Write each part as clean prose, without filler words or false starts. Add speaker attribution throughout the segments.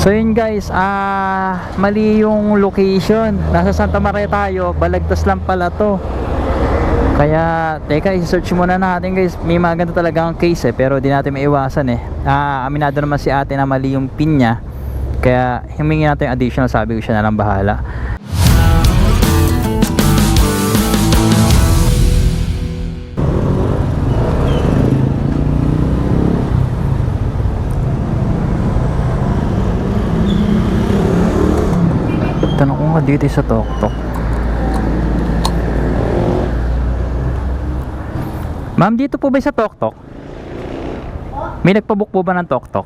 Speaker 1: So yun guys, mali yung location. Nasa Santa Maria tayo, Balagtas lang pala to. Kaya, teka, i-search muna natin guys. May mga ganito talagang case pero di natin maiwasan aminado naman si ate na mali yung pin niya. Kaya, himingi natin yung additional, sabi ko siya na lang bahala. Tanong ko nga dito sa Tok-Tok. Ma'am, dito po ba sa Tok-Tok? May nagpabook po ba ng Tok-Tok?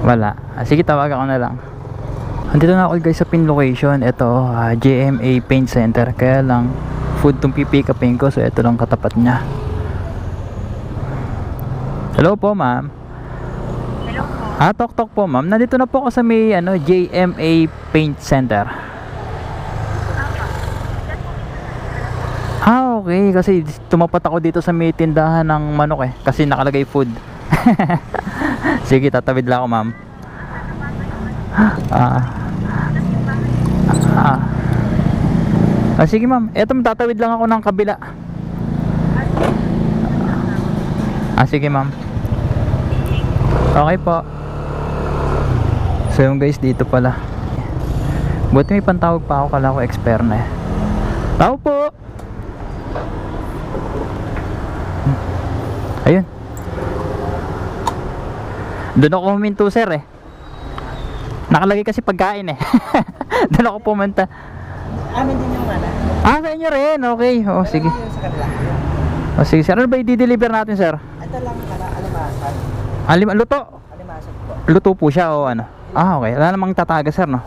Speaker 1: Wala. Sige, tawagan ko na lang. Andito na ako guys sa pin location. Ito, JMA Paint Center. Kaya lang, food tong pipick upin ko. So, ito lang katapat niya. Hello po, ma'am. Tok-Tok po ma'am. Nandito na po ako sa may JMA Paint Center. Okay. Kasi tumapat ako dito sa may tindahan ng manok kasi nakalagay food. Sige, tatawid lang ako ma'am. Sige ma'am. Eto, tatawid lang ako ng kabila. Sige ma'am. Okay po. So yung guys, dito pala. Buti may pantawag pa ako, kala ko expert na Tao po. Ayun. Doon ako huminto sir Nakalagay kasi pagkain Doon ako pumunta.
Speaker 2: Amin din yung mana.
Speaker 1: Sa inyo rin, okay. Sige.
Speaker 2: Sa kanila.
Speaker 1: Sige sir, ano ba i-deliver natin sir?
Speaker 2: Ito lang, alimasan.
Speaker 1: Luto?
Speaker 2: Alimasan po.
Speaker 1: Luto po siya o ano? Okay. Wala namang tataga sir, no?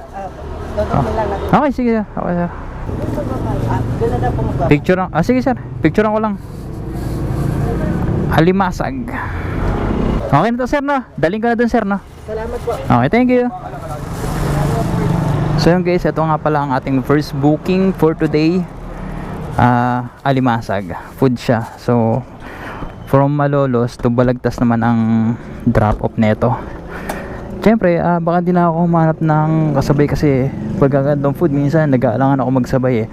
Speaker 2: Tutukin lang natin.
Speaker 1: Okay, sige. Okay sir.
Speaker 2: Doon na daw po magpapalagay.
Speaker 1: Picture lang. Sige sir. Picture ko lang. Alimasag. Okay na to sir, no? Daling ko na dun sir, no?
Speaker 2: Salamat po.
Speaker 1: Okay, thank you. So yun guys, ito nga pala ang ating first booking for today. Alimasag. Food siya. So, from Malolos to Balagtas naman ang drop off neto. Siyempre, baka di na ako humanap ng kasabay kasi pagkagandong food minsan nag-aalangan ako magsabay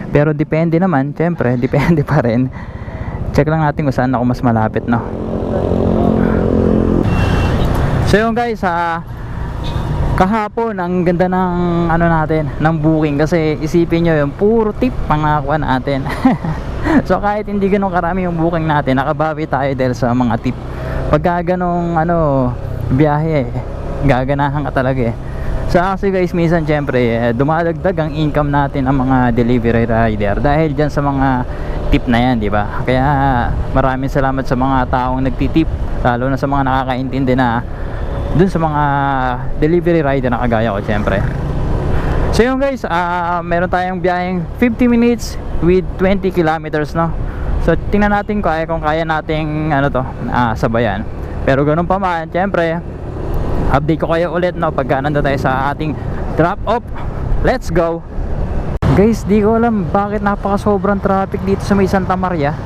Speaker 1: Pero depende naman, siyempre, depende pa rin. Check lang natin kung saan ako mas malapit, no? So yun guys, kahapon ang ganda ng natin, ng booking kasi isipin nyo yung puro tip pangakuan natin. So kahit hindi ganun karami yung booking natin, nakabawi tayo dahil sa mga tip. Pagka ganong biyahe gaganahan ka talaga So actually guys, minsan syempre dumadagdag ang income natin ang mga delivery rider dahil dyan sa mga tip na yan, di ba? Kaya maraming salamat sa mga taong nagtitip, lalo na sa mga nakakaintindi na dun sa mga delivery rider na kagaya ko syempre. So yun guys, meron tayong biyaheng 50 minutes with 20 kilometers, no? So tingnan natin kung kaya nating sabayan. Pero ganun pa man, syempre update ko kayo ulit, no, pagka nandun tayo sa ating drop off. Let's go. Guys, di ko alam bakit napaka sobrang traffic dito sa may Santa Maria.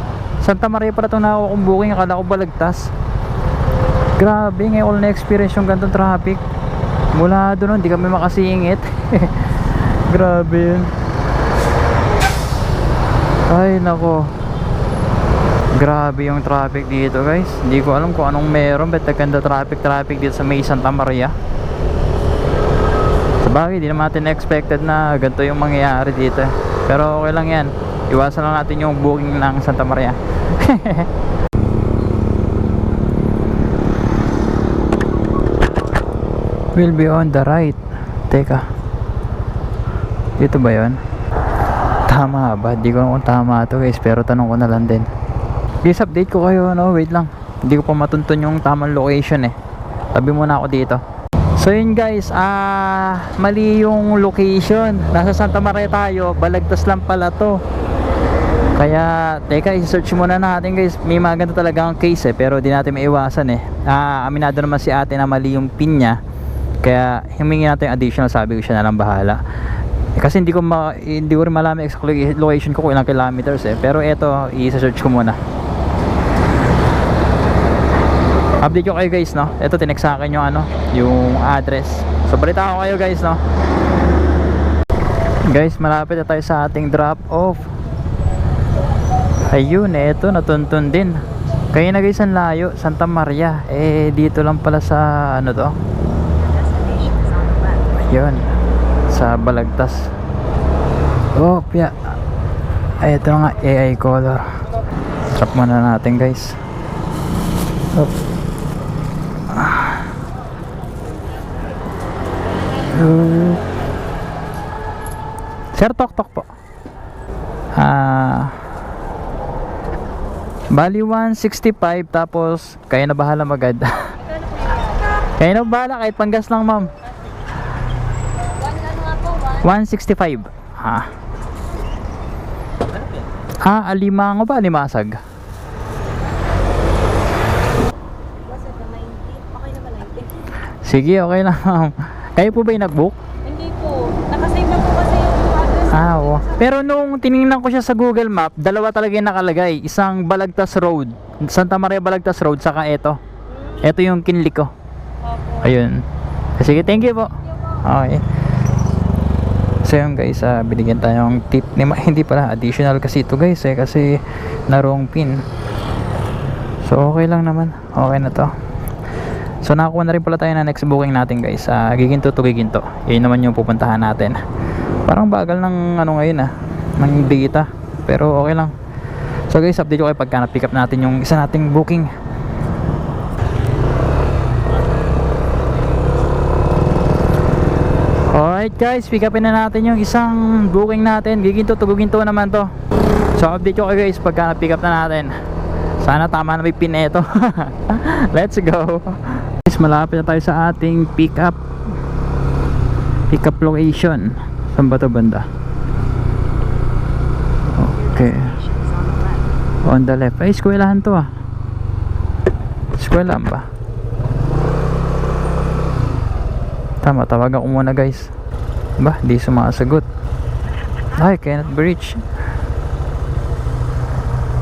Speaker 1: Santa Maria pala itong nakuha kong booking, akala ko Balagtas. Grabe, ngayon ko na-experience yung ganitong traffic. Mula doon, hindi kami makasingit. Grabe yun. Ay nako, grabe yung traffic dito guys. Hindi ko alam kung anong meron, ba't nagkanda traffic dito sa may Santa Maria. Sabagay, di naman natin expected na ganito yung mangyayari dito pero okay lang yan, iwasan lang natin yung booking ng Santa Maria. Will be on the right. Teka, dito ba yun? Tama ba? Di ko alam kung tama to guys, pero tanong ko na lang din. Please update ko kayo, wait lang, hindi ko pa matuntun yung tamang location tabi muna ako dito. So yun guys, mali yung location. Nasa Santa Maria tayo, Balagtas lang pala to. Kaya, teka, i-search muna natin guys. May mga ganito talagang case pero di natin maiwasan aminado naman si ate na mali yung pin niya. Kaya, himingi natin yung additional, sabi ko siya na lang bahala. Kasi hindi ko rin malaman exact location ko kung ilang kilometers pero eto, i-search ko muna. Update ko kayo guys, no? Ito tinext sa akin yung ano, yung address. So balita ko kayo guys, no? Guys, malapit na tayo sa ating drop off. Ayun, ito natuntun din. Kaya na guys, ang layo, Santa Maria. Eh dito lang pala sa ano to? Ayun, sa Balagtas. Oh, pia. Ay, ito nga AI color. Drop muna natin guys. Oh. Sir, tok po. Bali 165, tapos kayo na bahala magad. Kayo na bahala, kahit panggas lang ma'am. 165. Alimango ba? Alimasag? Sige, okay lang ma'am. Kayo po ba yung nag-book?
Speaker 3: Hindi po. Nakasave na po kasi yung address.
Speaker 1: Oo. Pero nung tiningnan ko siya sa Google Map, dalawa talaga yung nakalagay. Isang Balagtas Road, Santa Maria Balagtas Road, saka ito. Ito yung kinli ko.
Speaker 3: Opo.
Speaker 1: Ayun. Sige, thank you po. Okay. So yun guys, binigyan tayong tip. Hindi pala, additional kasi ito guys kasi narong pin. So okay lang naman. Okay na to. So nakakuha na rin pala tayo na next booking natin guys. Giginto to Giginto. Yun naman yung pupuntahan natin. Parang bagal ng ano ngayon ng data. Pero okay lang. So guys, update ko kayo pagka na-pick up natin yung isa nating booking. Alright guys, pick upin na natin yung isang booking natin. Giginto to Giginto naman to. So update ko kayo guys pagka na-pick up na natin. Sana tama na may pin ito. Let's go. Guys, malapit na tayo sa ating pick up location. Saan ba ito banda? Okay, on the left. Ay, eskwelahan to eskwelahan ba? Tama, tawagan ko muna guys. Ba, di sumasagot. Ay, cannot be reached.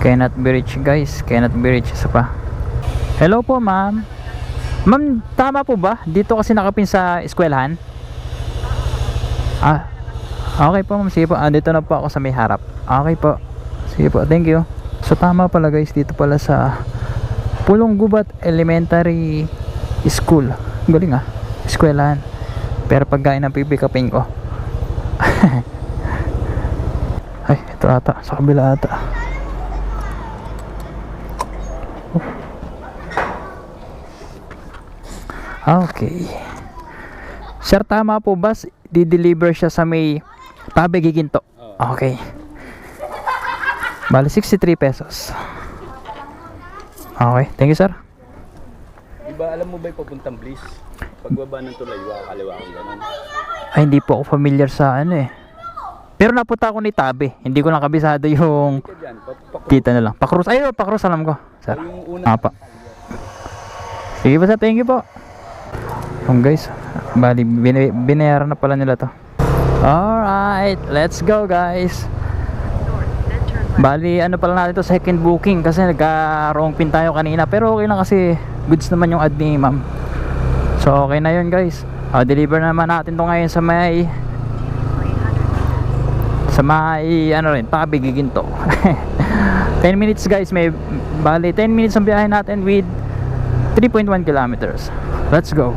Speaker 1: Cannot be reached guys. Cannot be reached. Isa pa. Hello po ma'am. Ma'am, tama po ba? Dito kasi nakapin sa eskwelahan. Okay po ma'am. Sige po. Dito na po ako sa may harap. Okay po. Sige po. Thank you. So tama pala guys. Dito pala sa Pulong Gubat Elementary School. Galing eskwelahan. Pero pagkain ng pipikapin ko. Ay, ito ata. Sa kabila ata. Okay. Sir, tama po ba? Di-deliver siya sa may Tabi Giginto. Okay. Bali 63 pesos. Okay. Thank you, sir.
Speaker 4: Diba alam mo ba yung papuntang Bliss? Pagbaba ng tulay, kaliwa kang ganun.
Speaker 1: Ay, hindi po ako familiar sa ano Pero napunta ako ni Tabi. Hindi ko lang kabisado yung
Speaker 4: Ika dyan,
Speaker 1: kita na lang. Pakrus. Ay, Pakrus alam ko. Sir.
Speaker 4: yung una.
Speaker 1: Pa. Sige ba, sir? Thank you po. Guys, bali binayaran na pala nila to. Alright, let's go guys. Bali ano pala natin to, second booking kasi nagka-wrong pin tayo kanina. Pero okay lang kasi goods naman yung ad ni ma'am. So okay na yun guys. Deliver naman natin to ngayon sa may ano rin, Tabi Giginto. 10 minutes guys, may bali 10 minutes ang biyahe natin with 3.1 kilometers. Let's go.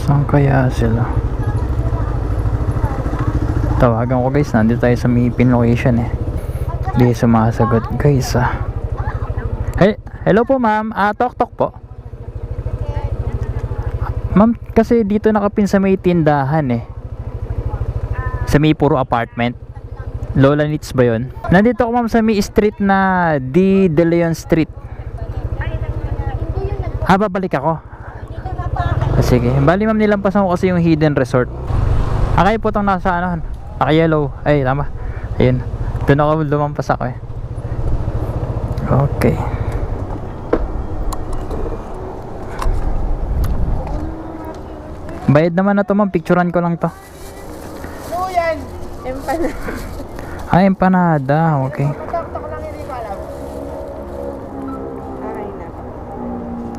Speaker 1: Saan kaya sila? Tawagan ko guys, nandito tayo sa may pin location Hindi sumasagot guys Hey, hello po ma'am. Tok po. Ma'am, kasi dito nakapin sa may tindahan sa may puro apartment. Lola Nits ba yun? Nandito ako ma'am sa may street na D. De Leon Street. Babalik ako. Sige, bali ma'am, nilampasan ko kasi yung Hidden Resort. Kayo po itong nasa ano, naka-yellow. Ay, tama. Ayun, doon ako lumampas ako Okay. Bayad naman na to ma'am, picturean ko lang to.
Speaker 3: Ano yan? Empanada.
Speaker 1: Empanada, okay.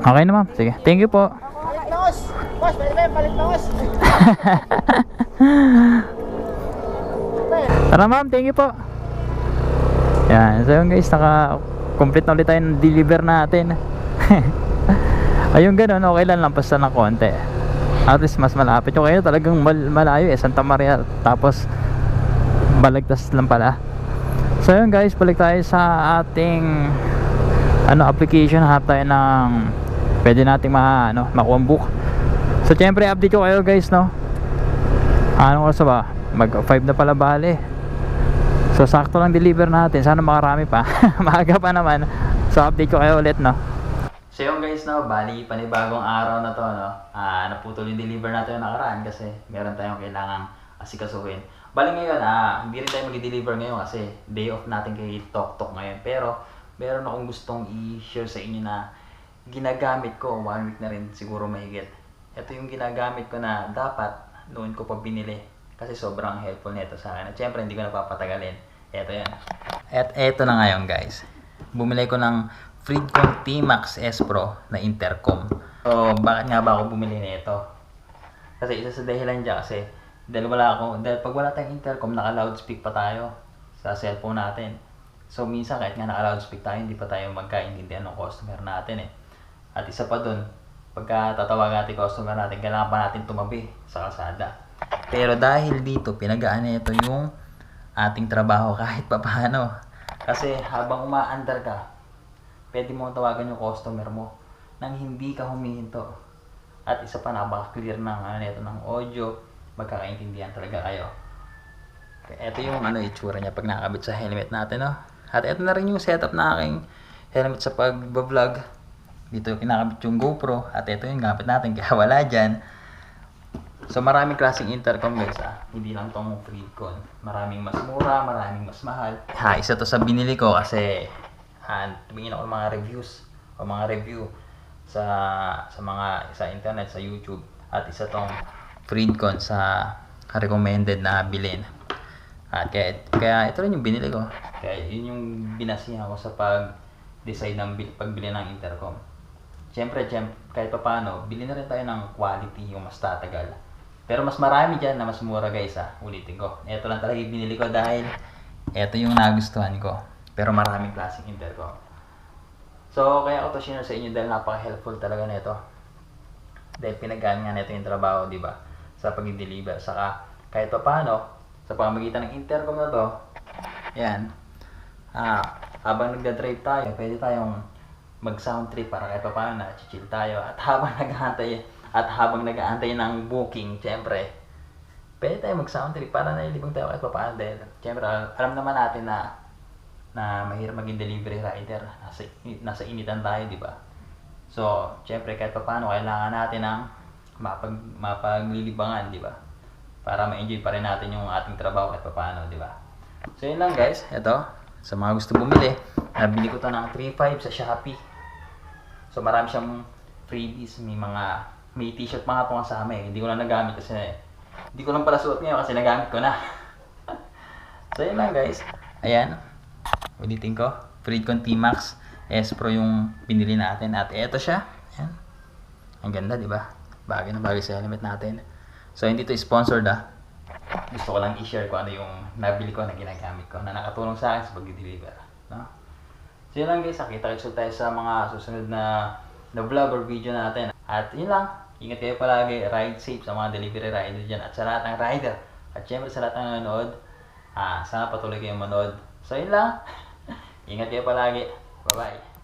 Speaker 1: Okay na ma'am. Sige. Thank you po.
Speaker 2: Palit na os! Boss, pwede ba yung palit na os?
Speaker 1: Tara ma'am, thank you po. Yan, so yun guys, naka-complete na ulit tayo ng deliver natin. Ayun ganun, okay lang basta ng konti. At least mas malapit. Yung kayo talagang malayo Santa Maria. Tapos Balagtas lang pala. So yun guys, balik tayo sa ating application. Hanap tayo ng pwede nating makuha book. So syempre update ko kayo guys, no. Anong oras ba? Mag 5 na pala bale. So sakto lang deliver natin. Sana makarami pa. Maaga pa naman. So update ko kayo ulit, no. So yun guys, no, bali panibagong araw na to, no. Naputol yung deliver natin yung nakaraan kasi meron tayong kailangang asikasuhin. Bali ngayon, hindi rin tayo mag-deliver ngayon kasi day off natin kay Tok Tok ngayon. Pero meron akong gustong i-share sa inyo na ginagamit ko 1 week na rin siguro mahigit. Ito yung ginagamit ko na dapat noon ko pa binili kasi sobrang helpful nito sa akin. At syempre hindi ko napapatagalin. Ito yan. At ito na ngayon guys. Bumili ko ng Freedcon T-Max S Pro na intercom. So bakit nga ba ako bumili nito? Kasi isa sa dahilan dyan kasi dahil pag wala tayong intercom, naka-loudspeak pa tayo sa cellphone natin. So minsan kahit nga naka-loudspeak tayo, hindi pa tayo magkaintindihan ng customer natin eh. At isa pa dun, pagka tatawag natin customer natin, kailangan pa natin tumabi sa kalsada. Pero dahil dito, pinagaan nito yung ating trabaho kahit pa paano. Kasi habang umaandar ka, pwede mo tawagan yung customer mo nang hindi ka humihinto. At isa pa, napaka-clear ng audio, magkakaintindihan talaga kayo. Ito yung itsura niya pag nakabit sa helmet natin, no? At ito na rin yung setup na aking helmet sa pag-vlog. Dito kinakabit yung GoPro at ito yung gamit natin kaya wala dyan. So maraming klaseng intercom guys, hindi lang tong Freedcon. Maraming mas mura, maraming mas mahal. Isa to sa binili ko kasi tumingin ako ng mga reviews o mga review sa internet, sa YouTube. At isa tong Freedcon sa recommended na bilhin. At kaya ito rin yung binili ko. Kaya yun yung binasihan ko sa pag-decide ng pagbili ng intercom. Siyempre, kahit pa paano, bili na rin tayo ng quality yung mas tatagal. Pero mas marami dyan na mas mura guys, ulitin ko. Ito lang talaga yung binili ko dahil ito yung nagustuhan ko. Pero maraming klaseng intercom. So, kaya ako to share sa inyo dahil napaka-helpful talaga nito. Dahil pinagaan nga nito yung trabaho, di ba? Sa pag-deliver. Saka, kahit pa paano, sa pamamagitan ng intercom na to, yan, habang nagda-drive tayo, pwede tayong mag-sound trip para kahit pa paano na chill tayo. At habang nag-aantay ng booking, syempre, pwede tayo mag-sound trip para nailibang tayo kahit pa paano. Dahil, syempre, alam naman natin na mahirap maging delivery rider. Nasa initan tayo, di ba? So, syempre, kahit pa paano, kailangan natin ng mapaglilibangan, di ba? Para ma-enjoy pa rin natin yung ating trabaho kahit pa paano, di ba? So, yun lang guys. Ito, sa mga gusto bumili, nabili ko to ng 3.5 sa Shopee. So, marami siyang freebies. May t-shirt pa nga itong kasama eh. Hindi ko na nagamit kasi hindi ko lang pala suot ngayon kasi nagamit ko na. So, yun lang guys. Ayan. Ulitin ko. Freedcon T-Max S Pro yung binili natin. At eto siya. Ayan. Ang ganda, di ba? Bagay na bagay sa helmet natin. So, hindi to sponsored Gusto ko lang i-share ko ano yung nabili ko na ginagamit ko na nakatulong sa akin sa pag-deliver. No? So, yun lang guys. Kita-kitsu tayo sa mga susunod na vlog or video natin. At yun lang. Ingat kayo palagi. Ride safe sa mga delivery rider dyan. At sa lahat ng rider. At syempre sa lahat ng nanonood. Sana patuloy kayong manood. So, yun lang. Ingat kayo palagi. Bye-bye.